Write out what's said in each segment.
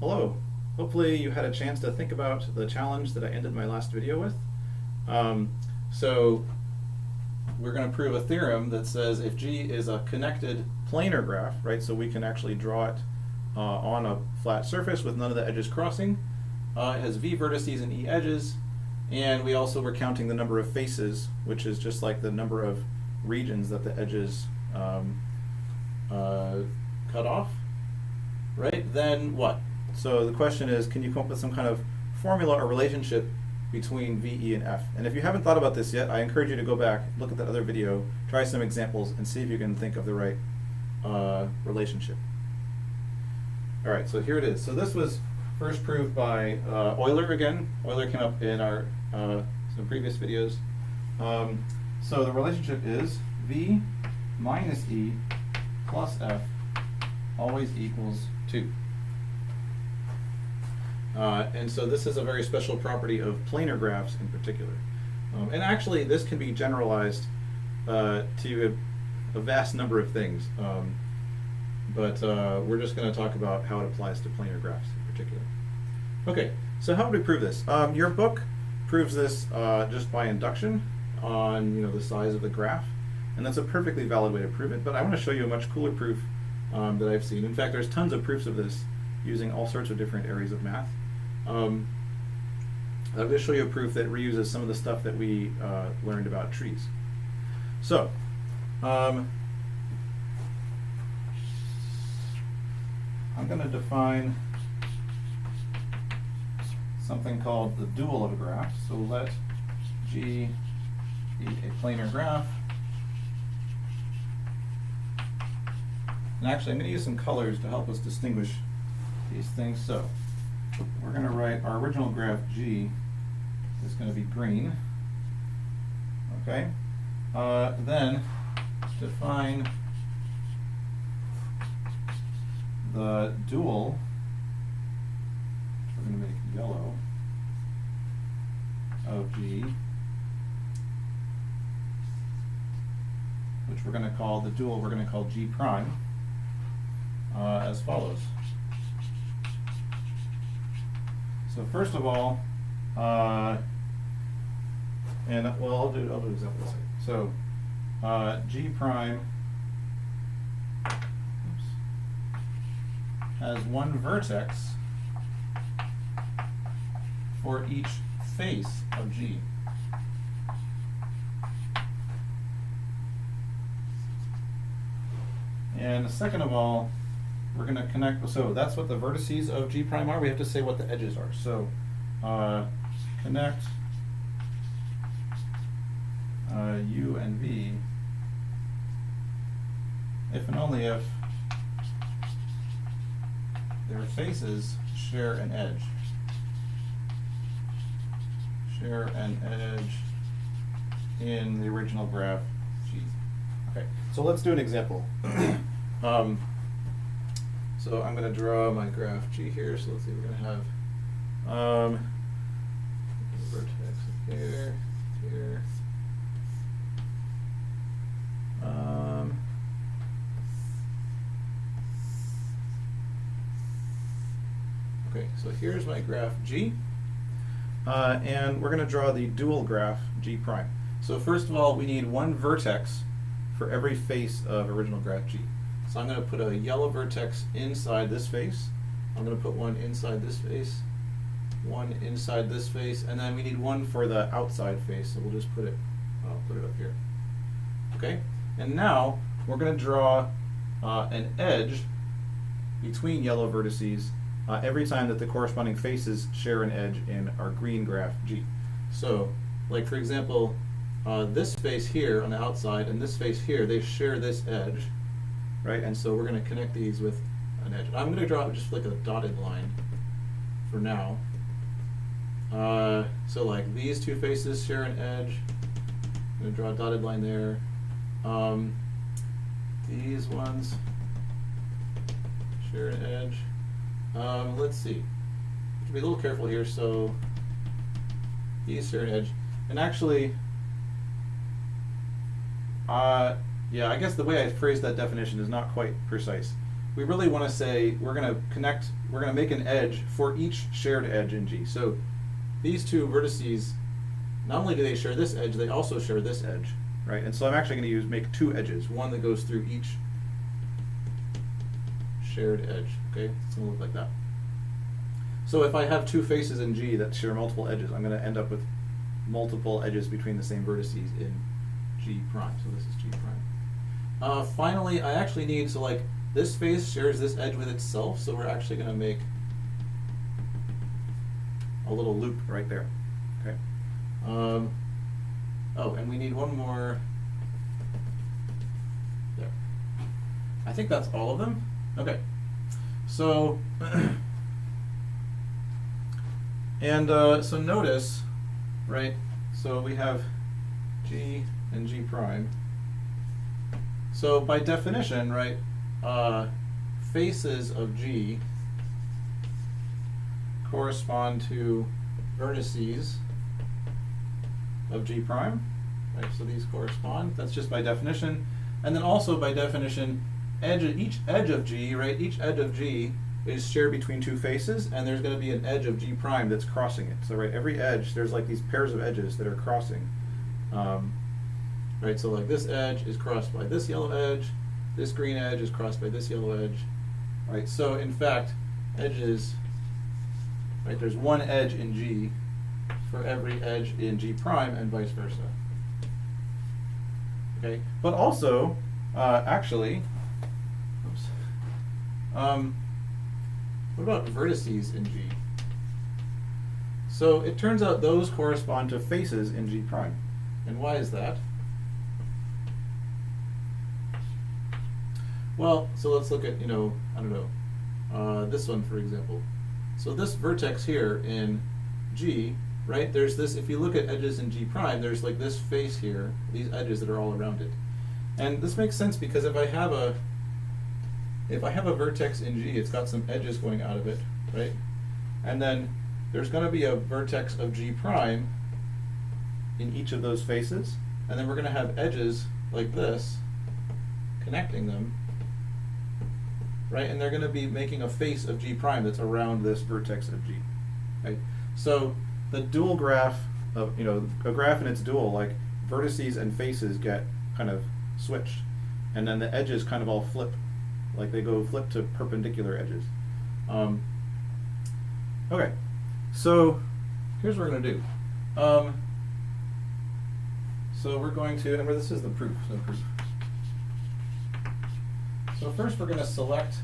Hello. Hopefully you had a chance to think about the challenge that I ended my last video with. Um, so we're going to prove a theorem that says if G is a connected planar graph, right, so we can actually draw it on a flat surface with none of the edges crossing. It has V vertices and E edges, and we also were counting the number of faces, which is just like the number of regions that the edges cut off, right? Then what? So the question is, can you come up with some kind of formula or relationship between V, E, and F? And if you haven't thought about this yet, I encourage you to go back, look at that other video, try some examples, and see if you can think of the right relationship. All right, so here it is. So this was first proved by Euler again. Euler came up in our some previous videos. So the relationship is V minus E plus F always equals 2. And so this is a very special property of planar graphs in particular. And actually this can be generalized to a vast number of things. But we're just going to talk about how it applies to planar graphs in particular. Okay, so how would we prove this? Your book proves this just by induction on the size of the graph. And that's a perfectly valid way to prove it. But I want to show you a much cooler proof that I've seen. In fact, there's tons of proofs of this using all sorts of different areas of math. I'm going to show you a proof that reuses some of the stuff that we learned about trees. So, I'm going to define something called the dual of a graph. So let G be a planar graph. And actually, I'm going to use some colors to help us distinguish these things. So, we're going to write our original graph G is going to be green. Okay? Then define the dual, which we're going to make yellow, of G, which we're going to call the dual, we're going to call G prime, as follows. So first of all, I'll do example this way. So G prime has one vertex for each face of G. And second of all, we're going to connect, so that's what the vertices of G prime are. We have to say what the edges are. So connect U and V if and only if their faces share an edge. Share an edge in the original graph G. Okay, so let's do an example. So I'm going to draw my graph G here. So let's see, we're going to have vertex here, here. Okay, so here's my graph G. And we're going to draw the dual graph G prime. So first of all, we need one vertex for every face of original graph G. So I'm going to put a yellow vertex inside this face. I'm going to put one inside this face, one inside this face, and then we need one for the outside face. So we'll just put it up here. Okay, and now we're going to draw an edge between yellow vertices every time that the corresponding faces share an edge in our green graph G. So, like for example, this face here on the outside and this face here, they share this edge, right? And so we're going to connect these with an edge. I'm going to draw just like a dotted line for now. So like these two faces share an edge. I'm going to draw a dotted line there. These ones share an edge. Let's see. Have to be a little careful here. So these share an edge, and actually, yeah, I guess the way I phrased that definition is not quite precise. we really want to say we're going to make an edge for each shared edge in G. So these two vertices, not only do they share this edge, they also share this edge, right? And so I'm actually going to make two edges, one that goes through each shared edge, okay? It's going to look like that. So if I have two faces in G that share multiple edges, I'm going to end up with multiple edges between the same vertices in G prime. So this is G prime. Finally, I actually need, so like this face shares this edge with itself, so we're actually going to make a little loop right there, okay? Oh, and we need one more there. I think that's all of them. Okay, so and so notice, right? So we have G and G prime. So by definition, right, faces of G correspond to vertices of G prime, right? So these correspond. That's just by definition. And then also by definition, each edge of G, right? Each edge of G is shared between two faces, and there's going to be an edge of G prime that's crossing it. So right, every edge, there's like these pairs of edges that are crossing. Right, so like this edge is crossed by this yellow edge, this green edge is crossed by this yellow edge, right? So in fact, edges, right, there's one edge in G for every edge in G prime and vice versa. Okay, but also, actually, oops, what about vertices in G? So it turns out those correspond to faces in G prime. And why is that? Well, so let's look at, I don't know, this one, for example. So this vertex here in G, right, there's this, if you look at edges in G prime, there's like this face here, these edges that are all around it. And this makes sense because if I have a vertex in G, it's got some edges going out of it, right? And then there's going to be a vertex of G prime in each of those faces, and then we're going to have edges like this connecting them, right? And they're going to be making a face of G prime that's around this vertex of G, right? So the dual graph of, a graph in its dual, like vertices and faces get kind of switched, and then the edges kind of all flip, like they go flip to perpendicular edges. Okay, so here's what we're going to do. So we're going to, and this is the proof. So first we're going to select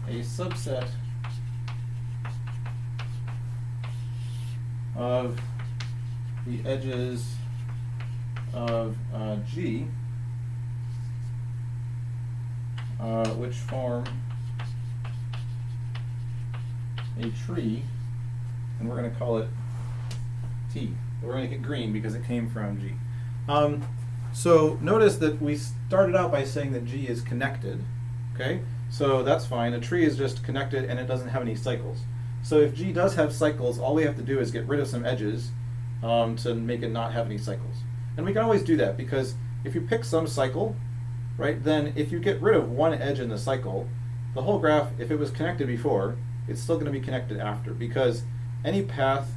a subset of the edges of G, which form a tree, and we're going to call it T. We're going to make it green because it came from G. So notice that we started out by saying that G is connected, okay? So that's fine. A tree is just connected and it doesn't have any cycles. So if G does have cycles, all we have to do is get rid of some edges to make it not have any cycles. And we can always do that because if you pick some cycle, right, then if you get rid of one edge in the cycle, the whole graph, if it was connected before, it's still going to be connected after, because any path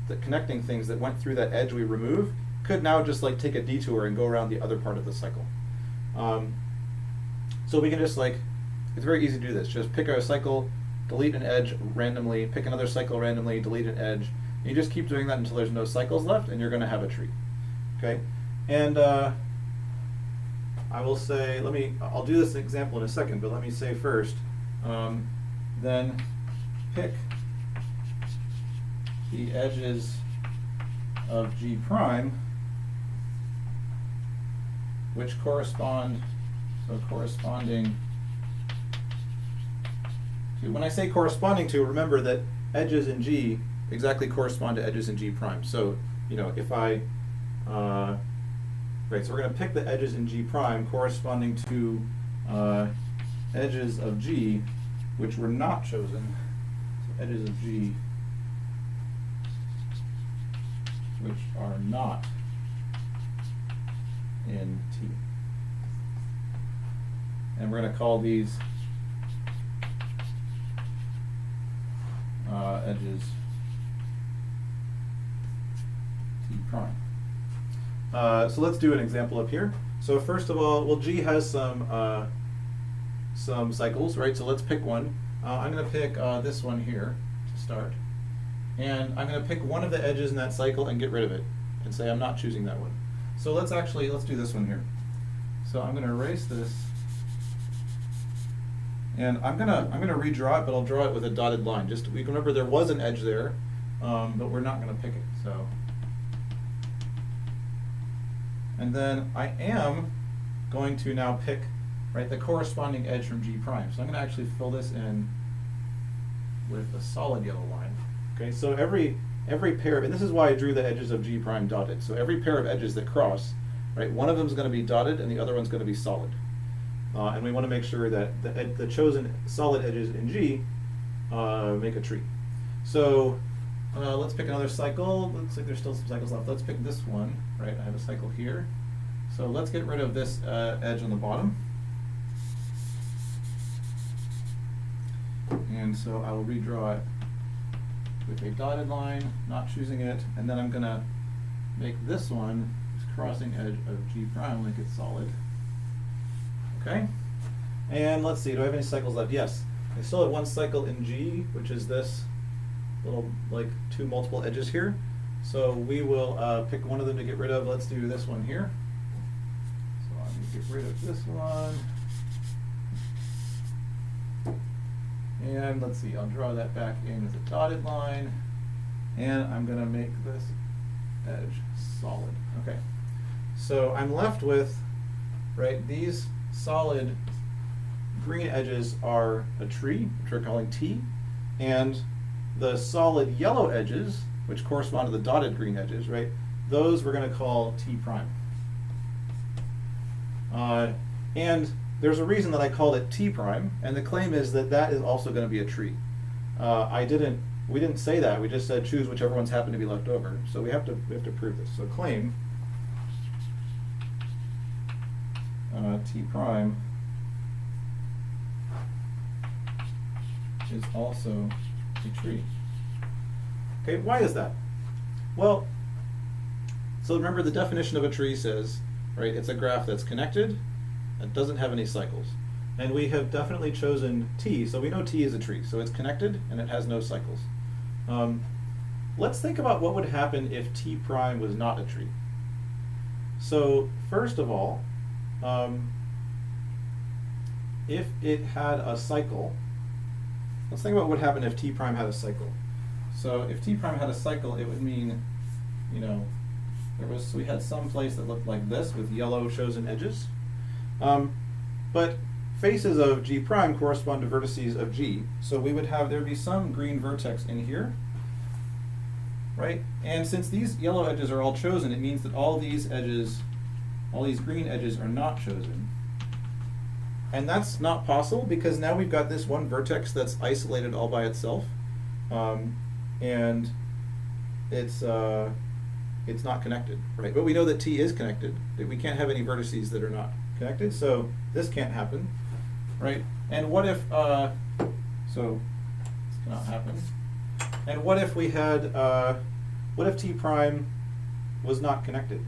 that connecting things that went through that edge we remove could now just like take a detour and go around the other part of the cycle. So we can just it's very easy to do this. Just pick a cycle, delete an edge randomly, pick another cycle randomly, delete an edge. And you just keep doing that until there's no cycles left, and you're going to have a tree. Okay, and I will say, I'll do this example in a second, but let me say first, then pick the edges of G prime, which corresponding to, when I say corresponding to, remember that edges in G exactly correspond to edges in G prime. So, if I, right, so we're going to pick the edges in G prime corresponding to edges of G, which were not chosen. So edges of G which are not in T. And we're going to call these edges T prime. So let's do an example up here. So first of all, well, G has some cycles, right? So let's pick one. I'm going to pick this one here to start. And I'm going to pick one of the edges in that cycle and get rid of it and say I'm not choosing that one. So let's do this one here. So I'm going to erase this. And I'm gonna redraw it, but I'll draw it with a dotted line. Just we can remember there was an edge there, but we're not going to pick it. So, and then I am going to now pick the corresponding edge from G prime. So I'm going to actually fill this in with a solid yellow line. Okay, so every pair, and this is why I drew the edges of G prime dotted. So every pair of edges that cross, right, one of them is going to be dotted and the other one's going to be solid. And we want to make sure that the chosen solid edges in G make a tree. So let's pick another cycle. Looks like there's still some cycles left. Let's pick this one, right? I have a cycle here. So let's get rid of this edge on the bottom. And so I will redraw it with a dotted line, not choosing it. And then I'm going to make this one, this crossing edge of G prime, make it solid. Okay, and let's see, do I have any cycles left? Yes, I still have one cycle in G, which is this little, two multiple edges here. So we will pick one of them to get rid of. Let's do this one here. So I'm going to get rid of this one. And let's see, I'll draw that back in as a dotted line. And I'm going to make this edge solid. Okay, so I'm left with, these solid green edges are a tree, which we're calling T, and the solid yellow edges, which correspond to the dotted green edges, those we're going to call T prime. And there's a reason that I called it T prime, and the claim is that that is also going to be a tree. We didn't say that. We just said choose whichever ones happen to be left over. So we have to prove this. So claim T prime is also a tree. Okay, why is that? Well, so remember the definition of a tree says, it's a graph that's connected, that doesn't have any cycles. And we have definitely chosen T, so we know T is a tree. So it's connected and it has no cycles. Let's think about what would happen if T prime was not a tree. So first of all, if it had a cycle, let's think about what would happen if T prime had a cycle. So if T prime had a cycle, it would mean, we had some place that looked like this with yellow chosen edges. But faces of G prime correspond to vertices of G. So we would have, there'd be some green vertex in here, And since these yellow edges are all chosen, it means that all these edges, all these green edges are not chosen. And that's not possible because now we've got this one vertex that's isolated all by itself. And it's not connected, But we know that T is connected. We can't have any vertices that are not connected, so this can't happen, And what if, so this cannot happen. And what if we had, what if T prime was not connected,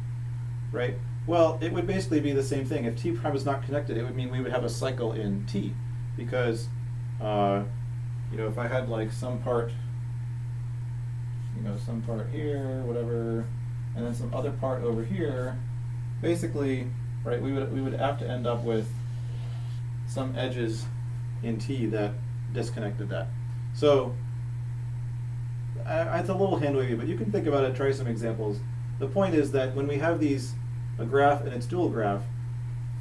Well, it would basically be the same thing. If T prime was not connected, it would mean we would have a cycle in T, because, if I had some part, some part here, whatever, and then some other part over here, basically, we would have to end up with some edges in T that disconnected that. So it's a little hand wavy, but you can think about it, try some examples. The point is that when we have a graph and its dual graph,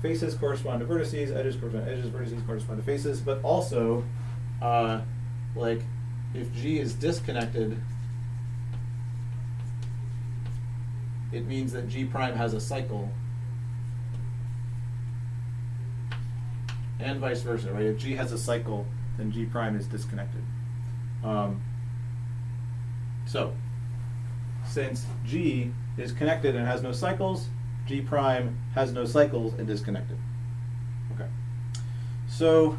faces correspond to vertices, edges correspond to edges, vertices correspond to faces, but also, if G is disconnected, it means that G prime has a cycle, and vice versa, If G has a cycle, then G prime is disconnected. So, since G is connected and has no cycles, G prime has no cycles and disconnected. Okay. So,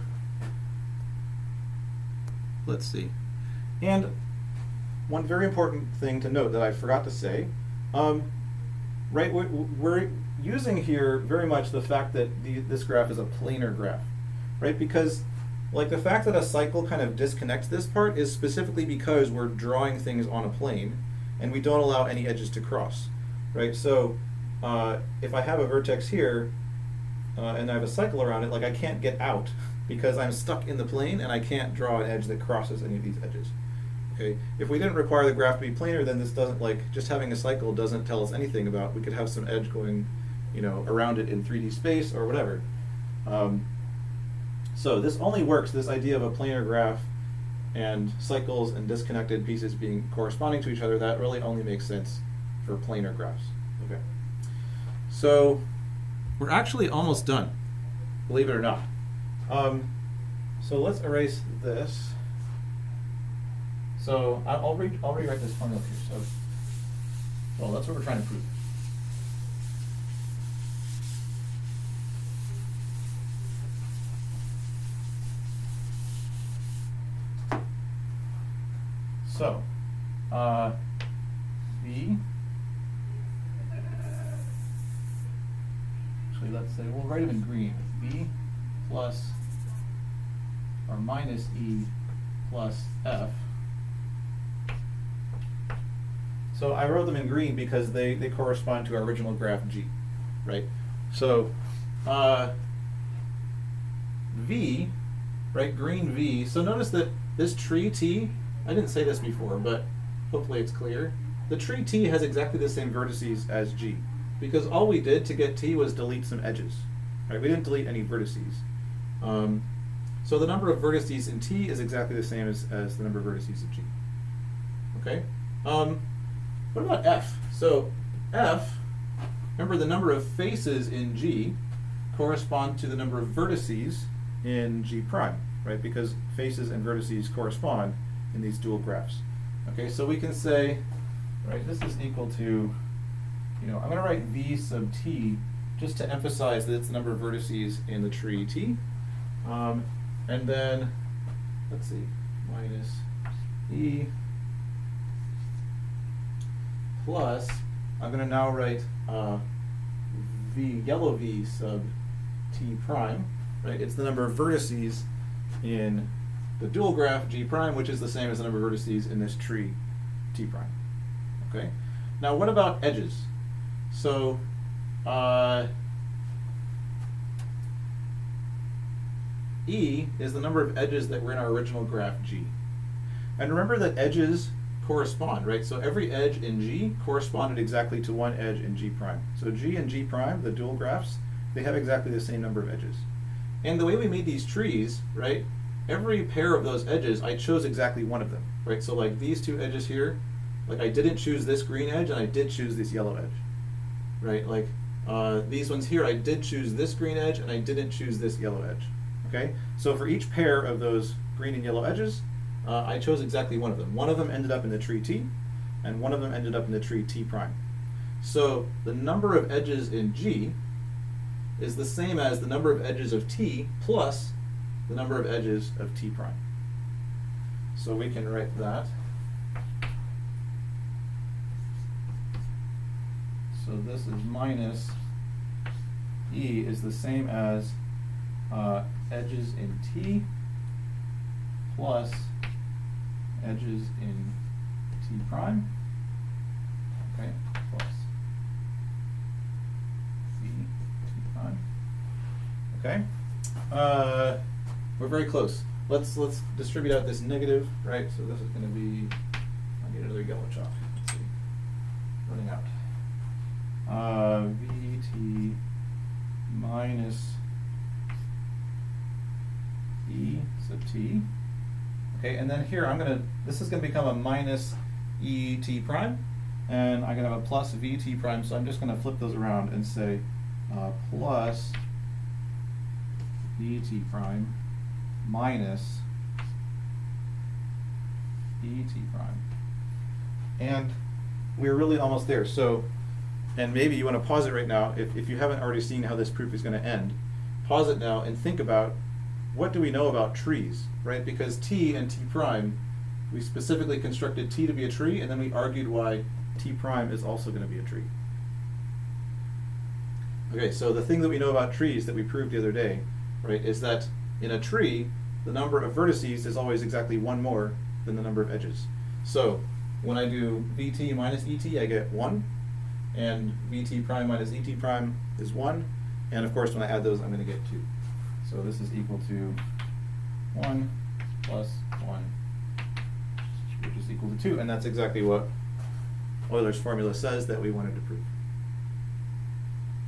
let's see. And one very important thing to note that I forgot to say, right, we're using here very much the fact that this graph is a planar graph, right? Because like the fact that a cycle kind of disconnects this part is specifically because we're drawing things on a plane and we don't allow any edges to cross, right? So if I have a vertex here and I have a cycle around it, like I can't get out because I'm stuck in the plane and I can't draw an edge that crosses any of these edges. Okay, if we didn't require the graph to be planar, then this doesn't, like, just having a cycle doesn't tell us anything about, we could have some edge going, you know, around it in 3D space or whatever. So this only works, this idea of a planar graph and cycles and disconnected pieces being corresponding to each other, that really only makes sense for planar graphs. Okay. So we're actually almost done, believe it or not. So let's erase this. So I'll rewrite this formula here. So, well, that's what we're trying to prove. So, V. Actually, let's say we'll write them in green. V plus or minus E plus F. So I wrote them in green because they correspond to our original graph G, right? So V, right, green V. So notice that this tree T, I didn't say this before, but hopefully it's clear. The tree T has exactly the same vertices as G because all we did to get T was delete some edges, right? We didn't delete any vertices. So the number of vertices in T is exactly the same as the number of vertices of G, okay? What about F? So F, remember the number of faces in G correspond to the number of vertices in G prime, right? Because faces and vertices correspond in these dual graphs. Okay, so we can say, right, this is equal to, you know, I'm going to write V sub T just to emphasize that it's the number of vertices in the tree T. And then, let's see, minus E plus, I'm going to now write V, yellow V sub T prime, right? It's the number of vertices in the dual graph G prime, which is the same as the number of vertices in this tree T prime, okay? Now what about edges? So, E is the number of edges that were in our original graph G. And remember that edges correspond, right? So every edge in G corresponded exactly to one edge in G prime. So G and G prime, the dual graphs, they have exactly the same number of edges. And the way we made these trees, right, every pair of those edges, I chose exactly one of them, right? So like these two edges here, like I didn't choose this green edge and I did choose this yellow edge, right? Like these ones here, I did choose this green edge and I didn't choose this yellow edge, okay? So for each pair of those green and yellow edges, I chose exactly one of them. One of them ended up in the tree T, and one of them ended up in the tree T prime. So the number of edges in G is the same as the number of edges of T plus the number of edges of T prime. So we can write that. So this is minus E is the same as edges in T plus edges in T prime, okay, plus V T prime, okay. We're very close. Let's distribute out this negative, right? So this is going to be, I'll get another yellow chalk. Let's see, running out. VT minus E sub T. Okay, and then here this is going to become a minus E T prime, and I'm going to have a plus V T prime, so I'm just going to flip those around and say plus V T prime minus E T prime. And we're really almost there. So, and maybe you want to pause it right now, if you haven't already seen how this proof is going to end. Pause it now and think about, what do we know about trees, right? Because T and T prime We specifically constructed T to be a tree, and then we argued why T prime is also going to be a tree. Okay, so the thing that we know about trees that we proved the other day, right, is that in a tree, the number of vertices is always exactly one more than the number of edges. So when I do VT minus ET, I get 1, and VT prime minus ET prime is 1, and of course when I add those, I'm going to get 2. So this is equal to 1 plus 1, which is equal to 2, and that's exactly what Euler's formula says that we wanted to prove.